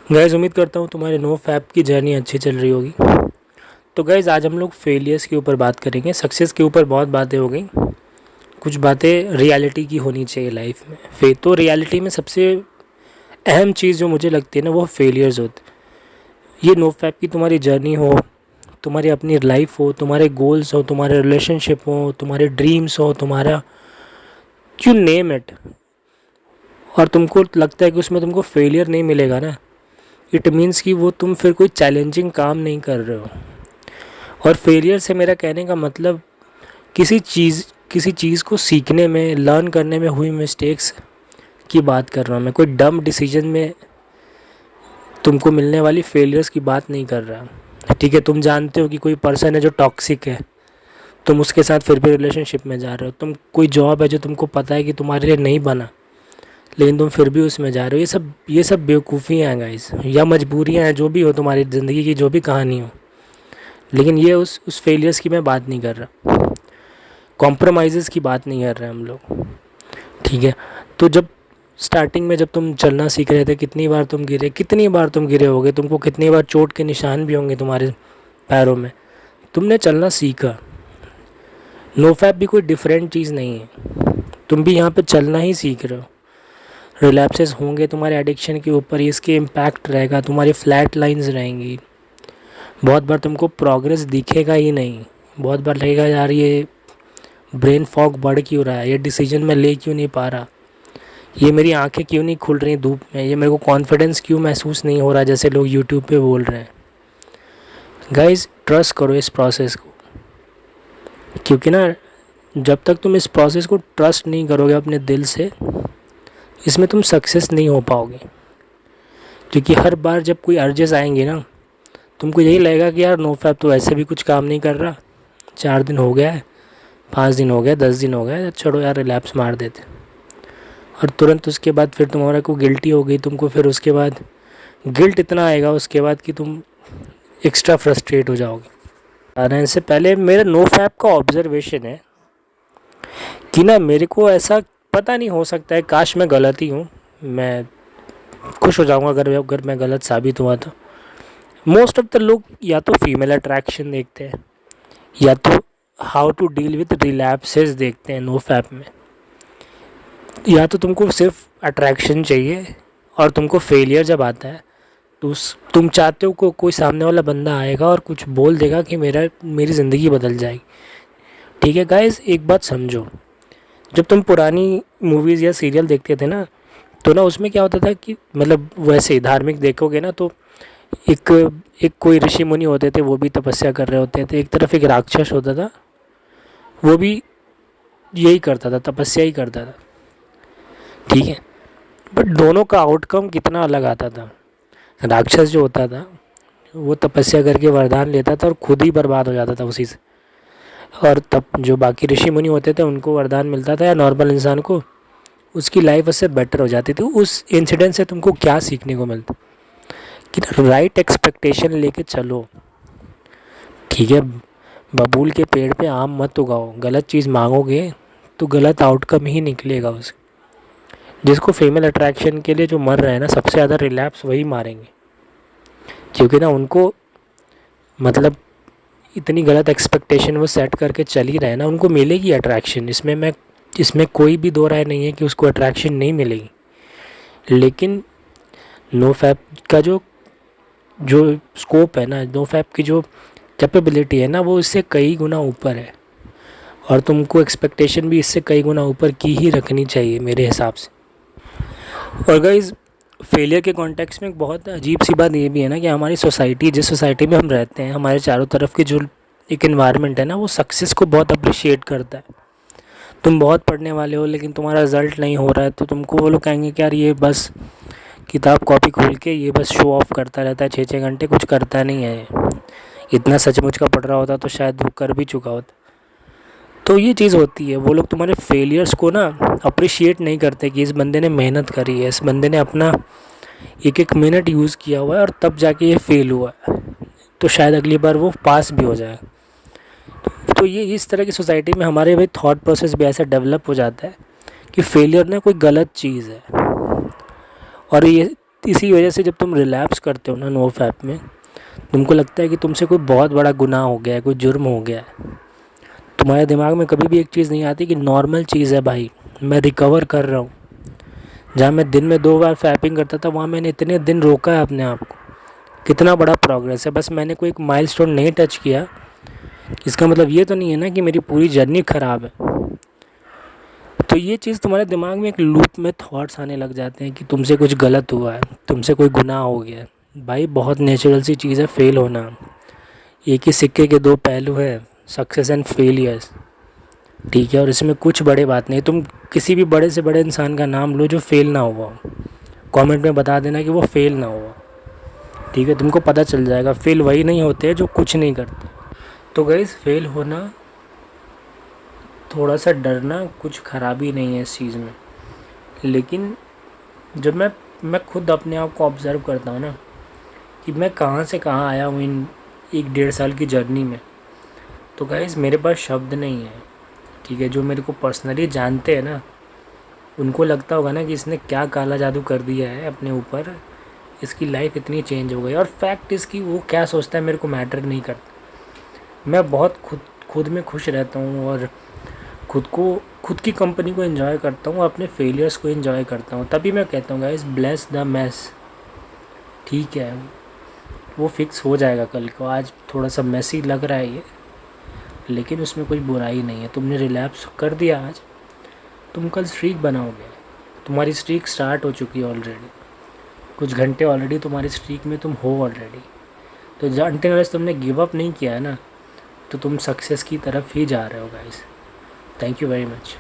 Guys उम्मीद करता हूँ तुम्हारे नो फैप की जर्नी अच्छी चल रही होगी। तो गाइज़ आज हम लोग फेलियर्स के ऊपर बात करेंगे। सक्सेस के ऊपर बहुत बातें हो गई, कुछ बातें रियलिटी की होनी चाहिए लाइफ में। तो रियलिटी में सबसे अहम चीज़ जो मुझे लगती है ना, वो फेलियर्स होते। ये नो फैप की तुम्हारी जर्नी हो, तुम्हारी अपनी लाइफ हो, तुम्हारे गोल्स हो, तुम्हारे रिलेशनशिप हो, तुम्हारे ड्रीम्स हो, तुम्हारा यू नेम इट, और तुमको लगता है कि उसमें तुमको फेलियर नहीं मिलेगा ना, इट मीन्स कि वो तुम फिर कोई चैलेंजिंग काम नहीं कर रहे हो। और फेलियर से मेरा कहने का मतलब किसी चीज़ को सीखने में, लर्न करने में हुई मिस्टेक्स की बात कर रहा हूँ मैं। कोई डम डिसीजन में तुमको मिलने वाली फेलियर्स की बात नहीं कर रहा। ठीक है, तुम जानते हो कि कोई पर्सन है जो टॉक्सिक है, तुम उसके साथ फिर भी रिलेशनशिप में जा रहे हो। तुम कोई जॉब है जो तुमको पता है कि तुम्हारे लिए नहीं बना, लेकिन तुम फिर भी उसमें जा रहे हो। ये सब बेवकूफ़ियाँ हैं गाइस, या मजबूरियाँ हैं, जो भी हो तुम्हारी ज़िंदगी की जो भी कहानी हो। लेकिन ये उस फेलियर्स की मैं बात नहीं कर रहा, कॉम्प्रोमाइज़ेस की बात नहीं कर रहे हम लोग। ठीक है, तो जब स्टार्टिंग में जब तुम चलना सीख रहे थे, कितनी बार तुम गिरे होगे, तुमको कितनी बार चोट के निशान भी होंगे तुम्हारे पैरों में। तुमने चलना सीखा। नो फैप भी कोई डिफरेंट चीज़ नहीं है, तुम भी यहाँ पे चलना ही सीख रहे हो। रिलैप्सेस होंगे तुम्हारे एडिक्शन के ऊपर, इसके इम्पैक्ट रहेगा, तुम्हारी फ्लैट लाइंस रहेंगी। बहुत बार तुमको प्रोग्रेस दिखेगा ही नहीं, बहुत बार लगेगा यार ये ब्रेन फॉग बढ़ क्यों रहा है, ये डिसीजन मैं ले क्यों नहीं पा रहा, ये मेरी आंखें क्यों नहीं खुल रही धूप में, ये मेरे को कॉन्फिडेंस क्यों महसूस नहीं हो रहा जैसे लोग यूट्यूब पे बोल रहे हैं। गाइस ट्रस्ट करो इस प्रोसेस को, क्योंकि ना जब तक तुम इस प्रोसेस को ट्रस्ट नहीं करोगे अपने दिल से, इसमें तुम सक्सेस नहीं हो पाओगे। क्योंकि हर बार जब कोई अर्जेस आएंगे ना, तुमको यही लगेगा कि यार नो फैप तो वैसे भी कुछ काम नहीं कर रहा, 4 दिन हो गया है, 5 दिन हो गया, 10 दिन हो गया, छोड़ो यार रिलैप्स मार देते। और तुरंत उसके बाद फिर तुम्हारा को गिल्टी हो गई, तुमको फिर उसके बाद गिल्ट इतना आएगा उसके बाद कि तुम एक्स्ट्रा फ्रस्ट्रेट हो जाओगे। आने से पहले मेरा नो फैप का ऑब्जर्वेशन है कि ना, मेरे को ऐसा पता नहीं, हो सकता है काश मैं गलत ही हूँ, मैं खुश हो जाऊँगा अगर मैं गलत साबित हुआ तो। मोस्ट ऑफ द लोग या तो फीमेल अट्रैक्शन देखते हैं, या तो how to deal with relapses देखते हैं नो फैप में। या तो तुमको सिर्फ अट्रैक्शन चाहिए, और तुमको फेलियर जब आता है तो तुम चाहते हो कोई सामने वाला बंदा आएगा और कुछ बोल देगा कि मेरी ज़िंदगी बदल जाएगी। ठीक है गाइस, एक बात समझो, जब तुम पुरानी मूवीज़ या सीरियल देखते थे ना, तो ना उसमें क्या होता था कि मतलब वैसे धार्मिक देखोगे ना, तो एक एक कोई ऋषि मुनि होते थे, वो भी तपस्या कर रहे होते थे। एक तरफ एक राक्षस होता था, वो भी यही करता था, तपस्या ही करता था। ठीक है, बट दोनों का आउटकम कितना अलग आता था। राक्षस जो होता था वो तपस्या करके वरदान लेता था और खुद ही बर्बाद हो जाता था उसी से। और तब जो बाकी ऋषि मुनि होते थे उनको वरदान मिलता था, या नॉर्मल इंसान को उसकी लाइफ उससे बेटर हो जाती थी। उस इंसिडेंट से तुमको क्या सीखने को मिलता कि राइट एक्सपेक्टेशन लेके चलो। ठीक है, बबूल के पेड़ पे आम मत उगाओ, गलत चीज़ मांगोगे तो गलत आउटकम ही निकलेगा उसका। जिसको फीमेल अट्रैक्शन के लिए जो मर रहे हैं ना, सबसे ज़्यादा रिलैप्स वही मारेंगे, क्योंकि ना उनको मतलब इतनी गलत एक्सपेक्टेशन वो सेट करके चल ही रहे हैं ना, उनको मिलेगी अट्रैक्शन। इसमें कोई भी दो राय नहीं है कि उसको अट्रैक्शन नहीं मिलेगी। लेकिन नो फैप का जो जो स्कोप है ना, नो फैप की जो कैपेबिलिटी है ना, वो इससे कई गुना ऊपर है, और तुमको एक्सपेक्टेशन भी इससे कई गुना ऊपर की ही रखनी चाहिए मेरे हिसाब से। और गाइस फेलियर के कॉन्टेक्स्ट में एक बहुत अजीब सी बात ये भी है ना, कि हमारी सोसाइटी, जिस सोसाइटी में हम रहते हैं, हमारे चारों तरफ की जो एक इन्वायरमेंट है ना, वो सक्सेस को बहुत अप्रिशिएट करता है। तुम बहुत पढ़ने वाले हो लेकिन तुम्हारा रिजल्ट नहीं हो रहा है, तो तुमको वो लोग कहेंगे कि यार ये बस किताब कॉपी खोल के ये बस शो ऑफ करता रहता है 6-6 घंटे, कुछ करता नहीं है। इतना सचमुच का पढ़ रहा होता तो शायद वो कर भी चुका होता। तो ये चीज़ होती है, वो लोग तुम्हारे फेलियर्स को ना अप्रिशिएट नहीं करते कि इस बंदे ने मेहनत करी है, इस बंदे ने अपना एक एक मिनट यूज़ किया हुआ है और तब जाके ये फेल हुआ है, तो शायद अगली बार वो पास भी हो जाए। तो ये इस तरह की सोसाइटी में हमारे भाई थॉट प्रोसेस भी ऐसा डेवलप हो जाता है कि फेलियर ना कोई गलत चीज़ है। और ये इसी वजह से जब तुम रिलैप्स करते हो ना नो फैप में, तुमको लगता है कि तुमसे कोई बहुत बड़ा गुनाह हो गया है, कोई जुर्म हो गया है। तुम्हारे दिमाग में कभी भी एक चीज़ नहीं आती कि नॉर्मल चीज़ है भाई, मैं रिकवर कर रहा हूँ। जहाँ मैं दिन में 2 बार फैपिंग करता था, वहाँ मैंने इतने दिन रोका है अपने आप को। कितना बड़ा प्रोग्रेस है। बस मैंने कोई एक माइलस्टोन नहीं टच किया, इसका मतलब ये तो नहीं है ना कि मेरी पूरी जर्नी ख़राब है। तो ये चीज़ तुम्हारे दिमाग में एक लूप में थॉट्स आने लग जाते हैं कि तुमसे कुछ गलत हुआ है, तुमसे कोई गुनाह हो गया है। भाई बहुत नेचुरल सी चीज़ है फेल होना। एक ही सिक्के के 2 पहलू हैं, सक्सेस एंड फेलियर्स। ठीक है, और इसमें कुछ बड़े बात नहीं। तुम किसी भी बड़े से बड़े इंसान का नाम लो जो फेल ना हुआ हो, कमेंट में बता देना कि वो फेल ना हुआ। ठीक है, तुमको पता चल जाएगा फेल वही नहीं होते हैं जो कुछ नहीं करते। तो गाइस, फेल होना, थोड़ा सा डरना कुछ ख़राबी नहीं है इस चीज़ में। लेकिन जब मैं खुद अपने आप को ऑब्ज़र्व करता हूँ ना कि मैं कहाँ से कहाँ आया हूँ इन 1-1.5 साल की जर्नी में, तो गाइस मेरे पास शब्द नहीं है। ठीक है, जो मेरे को पर्सनली जानते हैं ना, उनको लगता होगा ना कि इसने क्या काला जादू कर दिया है अपने ऊपर, इसकी लाइफ इतनी चेंज हो गई। और फैक्ट इसकी वो क्या सोचता है मेरे को मैटर नहीं करता। मैं बहुत खुद में खुश रहता हूँ और खुद की कंपनी को एंजॉय करता हूँ, अपने फेलियर्स को एंजॉय करता हूँ। तभी मैं कहता हूँ गाइस, ब्लेस द मैस। ठीक है, वो फिक्स हो जाएगा कल को। आज थोड़ा सा मैसी लग रहा है ये, लेकिन उसमें कोई बुराई नहीं है। तुमने रिलैप्स कर दिया आज, तुम कल स्ट्रीक बनाओगे। तुम्हारी स्ट्रीक स्टार्ट हो चुकी है ऑलरेडी, कुछ घंटे ऑलरेडी तुम्हारी स्ट्रीक में तुम हो ऑलरेडी। तो अंटिल तुमने गिव अप नहीं किया है ना, तो तुम सक्सेस की तरफ ही जा रहे हो guys. Thank you very much.